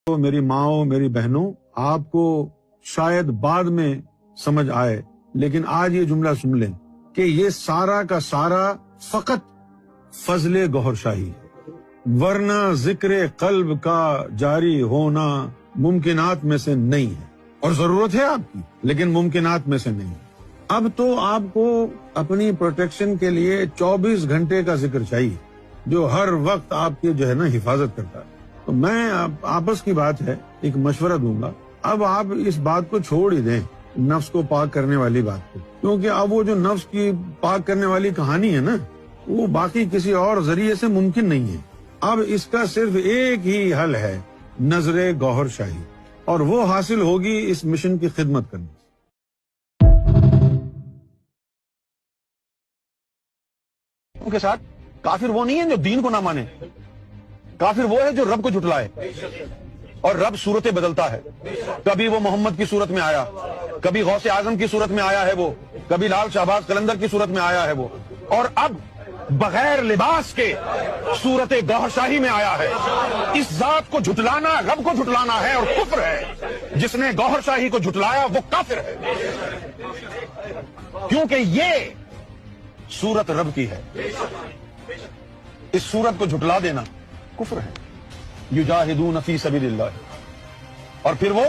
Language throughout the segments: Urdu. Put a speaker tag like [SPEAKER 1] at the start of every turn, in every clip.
[SPEAKER 1] تو میری ماؤں میری بہنوں آپ کو شاید بعد میں سمجھ آئے، لیکن آج یہ جملہ سن لیں کہ یہ سارا کا سارا فقط فضل گوہر شاہی ہے، ورنہ ذکر قلب کا جاری ہونا ممکنات میں سے نہیں ہے، اور ضرورت ہے آپ کی لیکن ممکنات میں سے نہیں ہے۔ اب تو آپ کو اپنی پروٹیکشن کے لیے 24 گھنٹے کا ذکر چاہیے جو ہر وقت آپ کی جو ہے نا حفاظت کرتا ہے۔ تو میں آپس کی بات ہے ایک مشورہ دوں گا، اب آپ اس بات کو چھوڑ ہی دیں، نفس کو پاک کرنے والی بات کو، کیونکہ اب وہ جو نفس کی پاک کرنے والی کہانی ہے نا، وہ باقی کسی اور ذریعے سے ممکن نہیں ہے۔ اب اس کا صرف ایک ہی حل ہے، نظر گوہر شاہی، اور وہ حاصل ہوگی اس مشن کی خدمت کرنے سے۔
[SPEAKER 2] کے ساتھ کافر وہ نہیں ہے جو دین کو نہ مانے، کافر وہ ہے جو رب کو جھٹلائے، اور رب صورتیں بدلتا ہے، کبھی وہ محمد کی صورت میں آیا، کبھی غوث اعظم کی صورت میں آیا ہے وہ، کبھی لال شہباز قلندر کی صورت میں آیا ہے وہ، اور اب بغیر لباس کے صورت گوہر شاہی میں آیا ہے۔ اس ذات کو جھٹلانا رب کو جھٹلانا ہے اور کفر ہے، جس نے گوہر شاہی کو جھٹلایا وہ کافر ہے، کیونکہ یہ صورت رب کی ہے، اس صورت کو جھٹلا دینا کفر ہے۔ یجاہدون فی سبیل اللہ، اور پھر وہ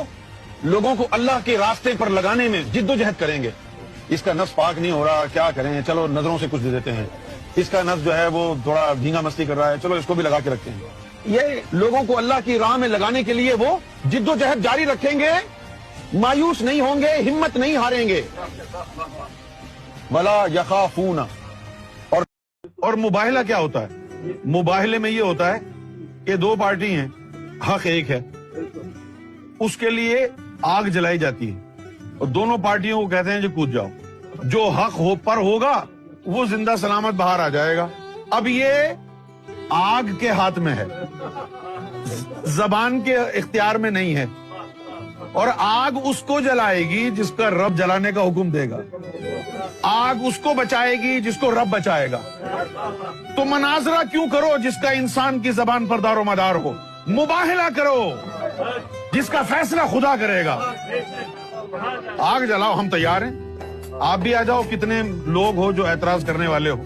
[SPEAKER 2] لوگوں کو اللہ کے راستے پر لگانے میں جد و جہد کریں گے۔ اس کا نفس پاک نہیں ہو رہا، کیا کریں، چلو نظروں سے کچھ دے دیتے ہیں، اس کا نفس جو ہے وہ تھوڑا دھینگا مستی کر رہا ہے، چلو اس کو بھی لگا کے رکھتے ہیں۔ یہ لوگوں کو اللہ کی راہ میں لگانے کے لیے وہ جد و جہد جاری رکھیں گے، مایوس نہیں ہوں گے، ہمت نہیں ہاریں گے۔ ولا یخافون،
[SPEAKER 1] اور مباہلہ کیا ہوتا ہے؟ مباہلے میں یہ ہوتا ہے کہ دو پارٹی ہیں، حق ایک ہے، اس کے لیے آگ جلائی جاتی ہے اور دونوں پارٹیوں کو کہتے ہیں جو کود جاؤ، جو حق پر ہوگا وہ زندہ سلامت باہر آ جائے گا۔ اب یہ آگ کے ہاتھ میں ہے، زبان کے اختیار میں نہیں ہے، اور آگ اس کو جلائے گی جس کا رب جلانے کا حکم دے گا، آگ اس کو بچائے گی جس کو رب بچائے گا۔ تو مناظرہ کیوں کرو جس کا انسان کی زبان پر دار و مدار ہو، مباہلہ کرو جس کا فیصلہ خدا کرے گا۔ آگ جلاؤ، ہم تیار ہیں، آپ بھی آ جاؤ، کتنے لوگ ہو جو اعتراض کرنے والے ہو،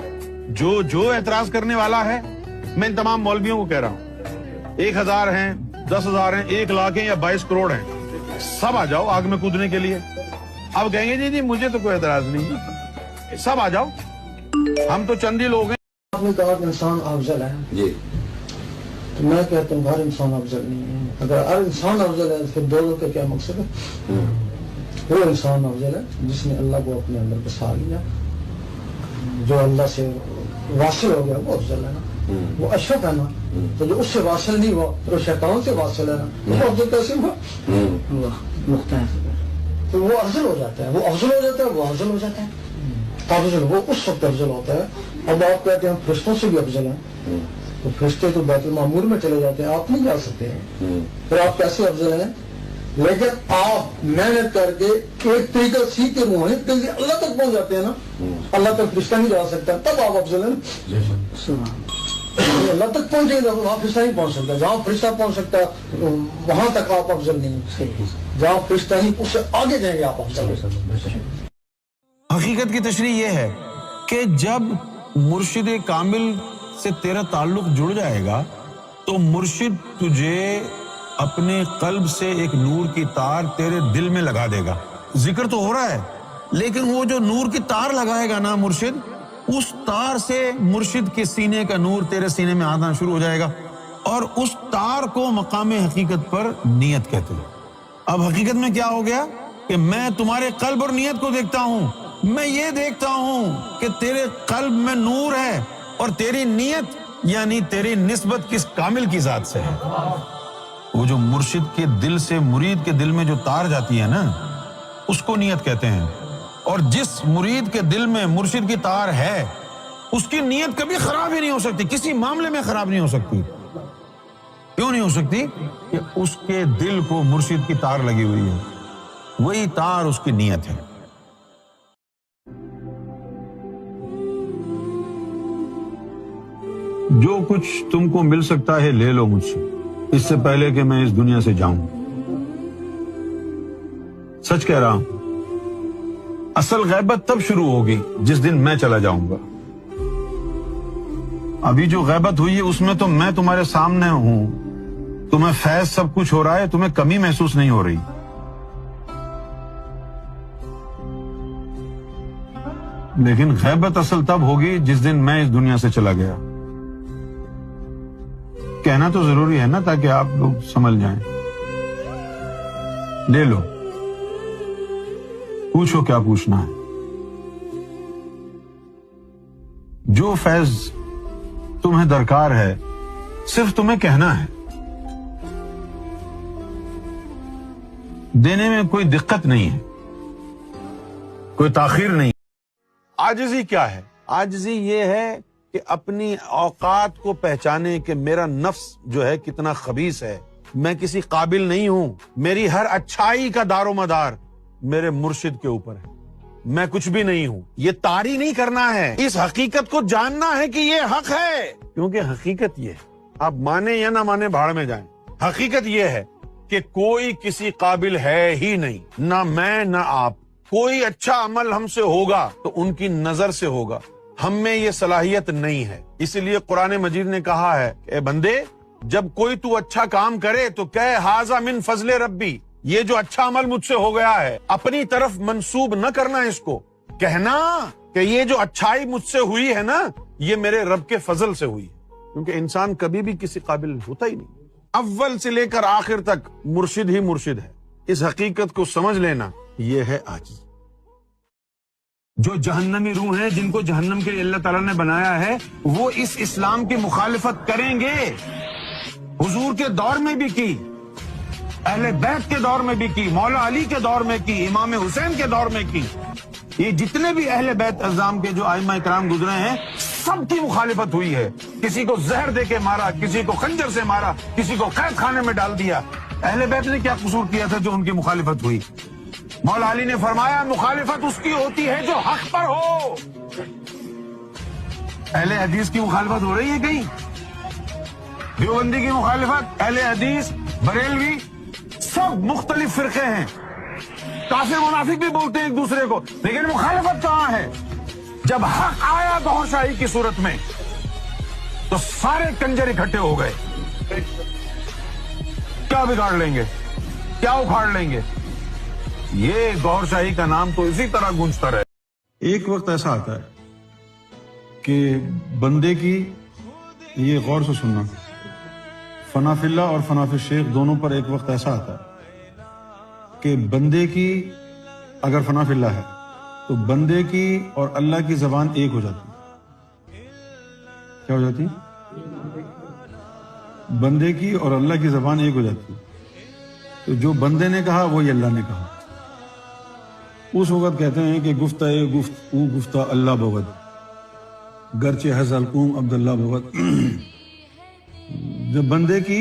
[SPEAKER 1] جو اعتراض کرنے والا ہے، میں ان تمام مولویوں کو کہہ رہا ہوں، 1000 ہیں، 10,000 ہیں، 1 لاکھ ہیں یا 22 کروڑ ہیں، سب آ جاؤ آگ میں کودنے کے لیے۔ اب کہیں گے جی مجھے تو کوئی اعتراض نہیں، سب آ جاؤ، ہم تو چند ہی لوگ ہیں۔
[SPEAKER 3] آپ نے کہا کہ انسان افضل ہے جی، تو میں کہتا ہوں ہر انسان افضل نہیں ہے۔ اگر ہر انسان افضل ہے تو پھر دو لوگ کا کیا مقصد ہے؟ وہ انسان افضل ہے جس نے اللہ کو اپنے اندر بسا لیا، جو اللہ سے واصل ہو گیا، وہ افضل ہے نا، وہ اشرف ہے نا۔ تو جو اس سے واصل نہیں ہوا تو شیطان سے واصل ہے نا، وہ افضل کیسے ہوا؟ مختلف، تو وہ افضل ہو جاتا ہے، وہ افضل ہو جاتا ہے، وہ افضل ہو جاتا ہے، افضل وہ اس وقت افضل ہوتا ہے۔ اب آپ کہتے ہیں فرشتوں سے بھی افضل ہیں، تو فرشتے تو بیت المعمور میں چلے جاتے ہیں، آپ نہیں جا سکتے ہیں، پھر آپ کیسے افضل ہیں؟ لیکن آپ محنت کر کے ایک طریقہ سیکھ کے محنت کر کے اللہ تک پہنچ جاتے ہیں نا، اللہ تک فرشتہ نہیں جا سکتا، تب آپ افضل ہیں۔ اللہ تک پہنچے گا وہاں فرشتہ نہیں پہنچ سکتا، جہاں فرشتہ پہنچ سکتا ہے وہاں تک آپ افضل نہیں، جہاں فرشتہ نہیں اس سے آگے جائیں گے آپ افضل ہیں۔
[SPEAKER 1] حقیقت کی تشریح یہ ہے کہ جب مرشد کامل سے تیرا تعلق جڑ جائے گا تو مرشد تجھے اپنے قلب سے ایک نور کی تار تیرے دل میں لگا دے گا۔ ذکر تو ہو رہا ہے لیکن وہ جو نور کی تار لگائے گا نا مرشد، اس تار سے مرشد کے سینے کا نور تیرے سینے میں آنا شروع ہو جائے گا، اور اس تار کو مقام حقیقت پر نیت کہتے ہیں۔ اب حقیقت میں کیا ہو گیا کہ میں تمہارے قلب اور نیت کو دیکھتا ہوں، میں یہ دیکھتا ہوں کہ تیرے قلب میں نور ہے اور تیری نیت یعنی تیری نسبت کس کامل کی ذات سے ہے۔ وہ جو مرشد کے دل سے مرید کے دل میں جو تار جاتی ہے نا، اس کو نیت کہتے ہیں، اور جس مرید کے دل میں مرشد کی تار ہے اس کی نیت کبھی خراب ہی نہیں ہو سکتی، کسی معاملے میں خراب نہیں ہو سکتی۔ کیوں نہیں ہو سکتی؟ کہ اس کے دل کو مرشد کی تار لگی ہوئی ہے، وہی تار اس کی نیت ہے۔ جو کچھ تم کو مل سکتا ہے لے لو مجھ سے، اس سے پہلے کہ میں اس دنیا سے جاؤں. سچ کہہ رہا ہوں. اصل غیبت تب شروع ہوگی جس دن میں چلا جاؤں گا. ابھی جو غیبت ہوئی ہے اس میں تو میں تمہارے سامنے ہوں, تمہیں فیض سب کچھ ہو رہا ہے, تمہیں کمی محسوس نہیں ہو رہی. لیکن غیبت اصل تب ہوگی جس دن میں اس دنیا سے چلا گیا. کہنا تو ضروری ہے نا تاکہ آپ لوگ سمجھ جائیں. لے لو, پوچھو کیا پوچھنا ہے. جو فیض تمہیں درکار ہے صرف تمہیں کہنا ہے. دینے میں کوئی دقت نہیں ہے, کوئی تاخیر نہیں. عاجزی کیا ہے؟ عاجزی یہ ہے کہ اپنی اوقات کو پہچانے کہ میرا نفس جو ہے کتنا خبیث ہے, میں کسی قابل نہیں ہوں, میری ہر اچھائی کا دار و مدار میرے مرشد کے اوپر ہے, میں کچھ بھی نہیں ہوں. یہ طاری نہیں کرنا ہے, اس حقیقت کو جاننا ہے کہ یہ حق ہے. کیونکہ حقیقت یہ ہے, آپ مانے یا نہ مانے بھاڑ میں جائیں, حقیقت یہ ہے کہ کوئی کسی قابل ہے ہی نہیں, نہ میں نہ آپ. کوئی اچھا عمل ہم سے ہوگا تو ان کی نظر سے ہوگا, ہم میں یہ صلاحیت نہیں ہے. اس لیے قرآن مجید نے کہا ہے کہ اے بندے, جب کوئی تو اچھا کام کرے تو کہے ھذا من فضل ربی, یہ جو اچھا عمل مجھ سے ہو گیا ہے اپنی طرف منسوب نہ کرنا, اس کو کہنا کہ یہ جو اچھائی مجھ سے ہوئی ہے نا یہ میرے رب کے فضل سے ہوئی ہے. کیونکہ انسان کبھی بھی کسی قابل ہوتا ہی نہیں, اول سے لے کر آخر تک مرشد ہی مرشد ہے. اس حقیقت کو سمجھ لینا یہ ہے عاجزی. جو جہنمی روح ہیں جن کو جہنم کے لیے اللہ تعالیٰ نے بنایا ہے وہ اس اسلام کی مخالفت کریں گے. حضور کے دور میں بھی کی, اہل بیت کے دور میں بھی کی, مولا علی کے دور میں کی, امام حسین کے دور میں کی. یہ جتنے بھی اہل بیت اعظام کے جو ائمہ کرام گزرے ہیں سب کی مخالفت ہوئی ہے. کسی کو زہر دے کے مارا, کسی کو خنجر سے مارا, کسی کو قید خانے میں ڈال دیا. اہل بیت نے کیا قصور کیا تھا جو ان کی مخالفت ہوئی؟ مولا علی نے فرمایا مخالفت اس کی ہوتی ہے جو حق پر ہو. اہل حدیث کی مخالفت ہو رہی ہے کہیں؟ دیوبندی کی مخالفت, اہل حدیث, بریلوی, سب مختلف فرقے ہیں. کافر منافق بھی بولتے ہیں ایک دوسرے کو, لیکن مخالفت کہاں ہے؟ جب حق آیا گوھر شاہی کی صورت میں تو سارے کنجر اکٹھے ہو گئے. کیا بگاڑ لیں گے, کیا اکھاڑ لیں گے؟ یہ گوھر شاہی کا نام تو اسی طرح گونجتا رہے. ایک وقت ایسا آتا ہے کہ بندے کی, یہ غور سے سننا, فنا فی اللہ اور فنا فی الشیخ دونوں پر ایک وقت ایسا آتا ہے کہ بندے کی اگر فنا فی اللہ ہے تو بندے کی اور اللہ کی زبان ایک ہو جاتی. کیا ہو جاتی؟ بندے کی اور اللہ کی زبان ایک ہو جاتی. تو جو بندے نے کہا وہی اللہ نے کہا. اس وقت کہتے ہیں کہ گفتہ گفت او گفتہ اللہ بغد, گرچہ ہے حلقوم عبداللہ بغد. جب بندے کی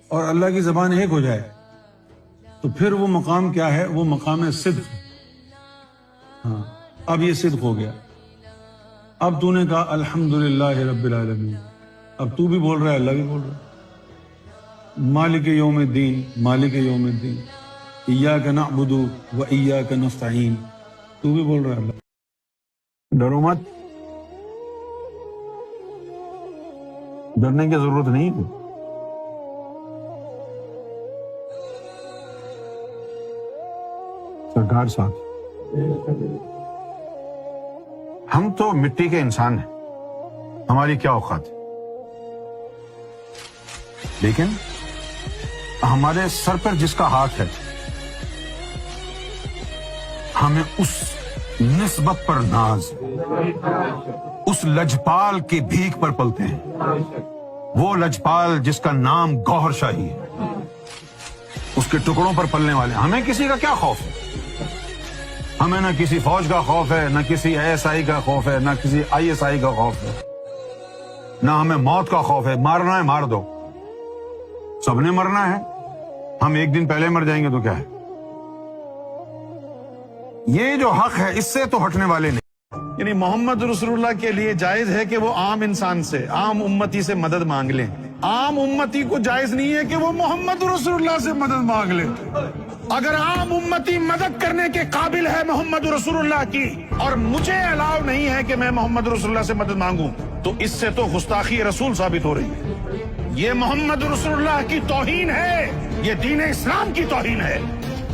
[SPEAKER 1] اور اللہ کی زبان ایک ہو جائے تو پھر وہ مقام کیا ہے؟ وہ مقام صدق. ہاں, اب یہ صدق ہو گیا. اب تو نے کہا الحمدللہ رب العالمین, اب تو بھی بول رہا ہے, اللہ بھی بول رہا ہے. مالک یوم الدین, مالک یوم الدین, ایاک نعبد و ایاک نستعین, تو بھی بول رہا ہے اللہ. ڈرو مت, ڈرنے کی ضرورت نہیں ہے. سرکار صاحب, ہم تو مٹی کے انسان ہیں, ہماری کیا اوقات ہے, لیکن ہمارے سر پر جس کا ہاتھ ہے ہمیں اس نسبت پر ناز, اس لجپال کی بھیک پر پلتے ہیں. وہ لجپال جس کا نام گوھر شاہی ہے, اس کے ٹکڑوں پر پلنے والے. ہمیں کسی کا کیا خوف ہے؟ ہمیں نہ کسی فوج کا خوف ہے, نہ کسی ASI کا خوف ہے, نہ کسی ISI کا خوف ہے, نہ ہمیں موت کا خوف ہے. مارنا ہے مار دو, سب نے مرنا ہے, ہم ایک دن پہلے مر جائیں گے تو کیا ہے. یہ جو حق ہے اس سے تو ہٹنے والے نہیں. یعنی محمد رسول اللہ کے لیے جائز ہے کہ وہ عام انسان سے, عام امتی سے مدد مانگ لیں, عام امتی کو جائز نہیں ہے کہ وہ محمد رسول اللہ سے مدد مانگ لے. اگر عام امتی مدد کرنے کے قابل ہے محمد رسول اللہ کی اور مجھے الاؤ نہیں ہے کہ میں محمد رسول اللہ سے مدد مانگوں تو اس سے تو گستاخی رسول ثابت ہو رہی ہے. یہ محمد رسول اللہ کی توہین ہے, یہ دین اسلام کی توہین ہے.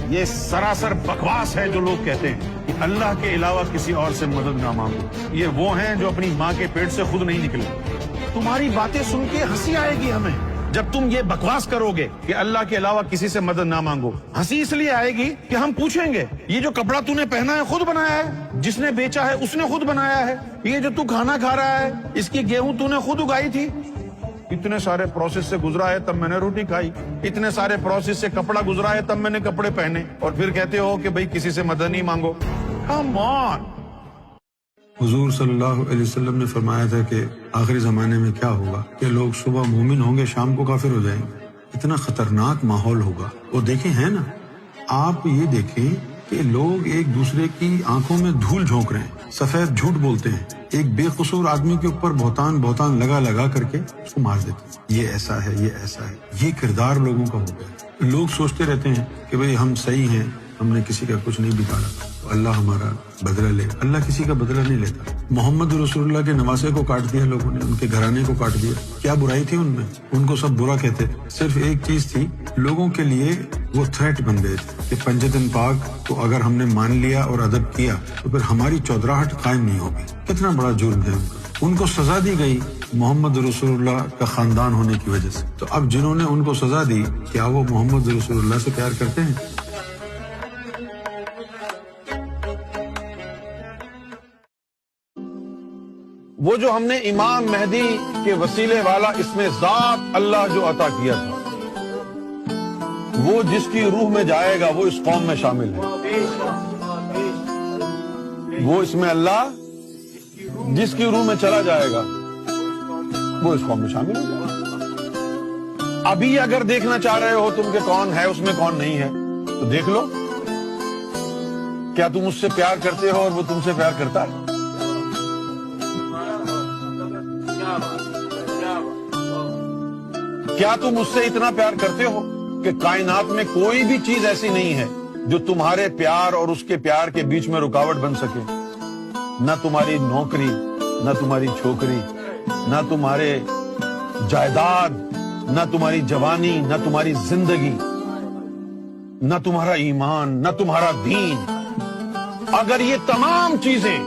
[SPEAKER 1] یہ سراسر بکواس ہے جو لوگ کہتے ہیں کہ اللہ کے علاوہ کسی اور سے مدد نہ مانگو. یہ وہ ہیں جو اپنی ماں کے پیٹ سے خود نہیں نکلے. تمہاری باتیں سن کے ہنسی آئے گی ہمیں جب تم یہ بکواس کرو گے کہ اللہ کے علاوہ کسی سے مدد نہ مانگو. ہنسی اس لیے آئے گی کہ ہم پوچھیں گے یہ جو کپڑا تو نے پہنا ہے خود بنایا ہے, جس نے بیچا ہے اس نے خود بنایا ہے, یہ جو تو کھانا کھا رہا ہے اس کی گیہوں تو نے خود اگائی تھی, اتنے سارے پروسیس سے گزرا ہے تب میں نے روٹی کھائی, اتنے سارے پروسیس سے کپڑا گزرا ہے تب میں نے کپڑے پہنے, اور پھر کہتے ہو کہ بھئی کسی سے مدد نہیں مانگو. کم آن.
[SPEAKER 4] حضور صلی اللہ علیہ وسلم نے فرمایا تھا کہ آخری زمانے میں کیا ہوگا کہ لوگ صبح مومن ہوں گے شام کو کافر ہو جائیں گے. اتنا خطرناک ماحول ہوگا. وہ دیکھیں ہے نا, آپ یہ دیکھیں کہ لوگ ایک دوسرے کی آنکھوں میں دھول جھونک رہے ہیں, سفید جھوٹ بولتے ہیں, ایک بے قصور آدمی کے اوپر بہتان لگا کر کے اس کو مار دیتے ہیں. یہ ایسا ہے, یہ ایسا ہے. یہ کردار لوگوں کا ہو گیا. لوگ سوچتے رہتے ہیں کہ بھئی ہم صحیح ہیں, ہم نے کسی کا کچھ نہیں بگاڑا, تو اللہ ہمارا بدلہ لے. اللہ کسی کا بدلہ نہیں لیتا. محمد رسول اللہ کے نواسے کو کاٹ دیا لوگوں نے, ان کے گھرانے کو کاٹ دیا. کیا برائی تھی ان میں؟ ان کو سب برا کہتے. صرف ایک چیز تھی, لوگوں کے لیے وہ تھریٹ بن گئے تھے کہ پنجتن پاک کو اگر ہم نے مان لیا اور ادب کیا تو پھر ہماری چودراہٹ قائم نہیں ہوگی. کتنا بڑا جرم ہے ان کا. ان کو سزا دی گئی محمد رسول اللہ کا خاندان ہونے کی وجہ سے. تو اب جنہوں نے ان کو سزا دی, کیا وہ محمد رسول اللہ سے پیار کرتے ہیں؟
[SPEAKER 2] وہ جو ہم نے امام مہدی کے وسیلے والا اس میں ذات اللہ جو عطا کیا تھا, وہ جس کی روح میں جائے گا وہ اس قوم میں شامل ہے. وہ اس میں اللہ جس کی روح میں چلا جائے گا وہ اس قوم میں شامل ہو جائے گا. ابھی اگر دیکھنا چاہ رہے ہو تم کہ کون ہے اس میں کون نہیں ہے تو دیکھ لو. کیا تم اس سے پیار کرتے ہو اور وہ تم سے پیار کرتا ہے؟ کیا تم اس سے اتنا پیار کرتے ہو کہ کائنات میں کوئی بھی چیز ایسی نہیں ہے جو تمہارے پیار اور اس کے پیار کے بیچ میں رکاوٹ بن سکے؟ نہ تمہاری نوکری, نہ تمہاری چھوکری, نہ تمہارے جائیداد, نہ تمہاری جوانی, نہ تمہاری زندگی, نہ تمہارا ایمان, نہ تمہارا دین. اگر یہ تمام چیزیں